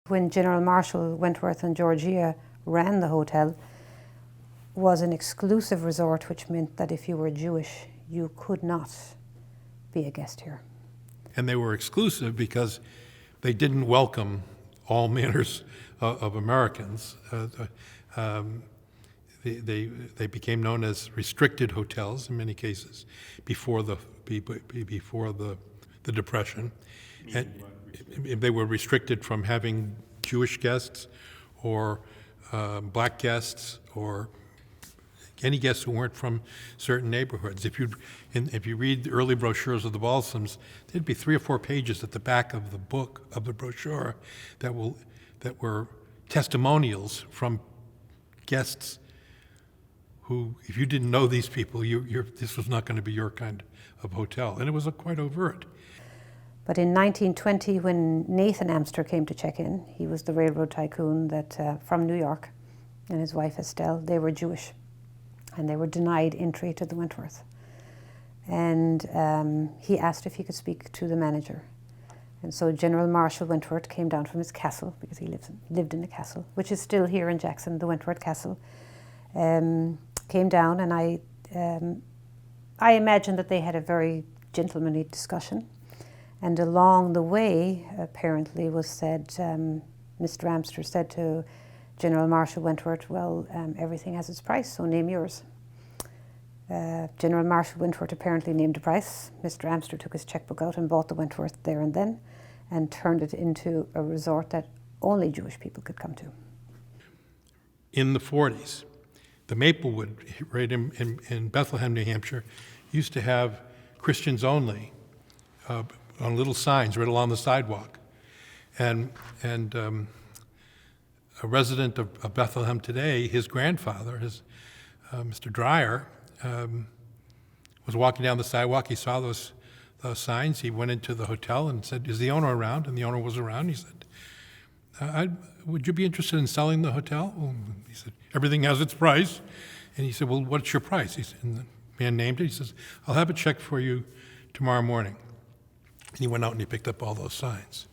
When General Marshal Wentworth and Georgia ran the hotel, was an exclusive resort, which meant that if you were Jewish, you could not be a guest here. And they were exclusive because they didn't welcome all manners of Americans. They became known as restricted hotels in many cases before the Depression. And they were restricted from having Jewish guests or black guests or any guests who weren't from certain neighborhoods. If you read the early brochures of the Balsams, there'd be 3 or 4 pages at the back of the book of the brochure that were testimonials from guests who, if you didn't know these people, this was not going to be your kind of hotel, and it was quite overt. But in 1920, when Nathan Amster came to check in, he was the railroad tycoon from New York, and his wife Estelle, they were Jewish. And they were denied entry to the Wentworth. And he asked if he could speak to the manager. And so General Marshal Wentworth came down from his castle, because he lived in a castle, which is still here in Jackson, the Wentworth Castle. Came down, and I imagine that they had a very gentlemanly discussion. And along the way, apparently, was said, Mr. Amster said to General Marshal Wentworth, well, everything has its price, so name yours. General Marshal Wentworth apparently named a price. Mr. Amster took his checkbook out and bought the Wentworth there and then, and turned it into a resort that only Jewish people could come to. In the 40s, the Maplewood, right in Bethlehem, New Hampshire, used to have Christians only on little signs right along the sidewalk. And a resident of Bethlehem today, his grandfather, Mr. Dreyer, was walking down the sidewalk. He saw those signs. He went into the hotel and said, "Is the owner around?" And the owner was around. He said, "Would you be interested in selling the hotel?" Well, he said, "Everything has its price." And he said, "Well, what's your price?" He said, and the man named it. He says, "I'll have a check for you tomorrow morning." And he went out and he picked up all those signs.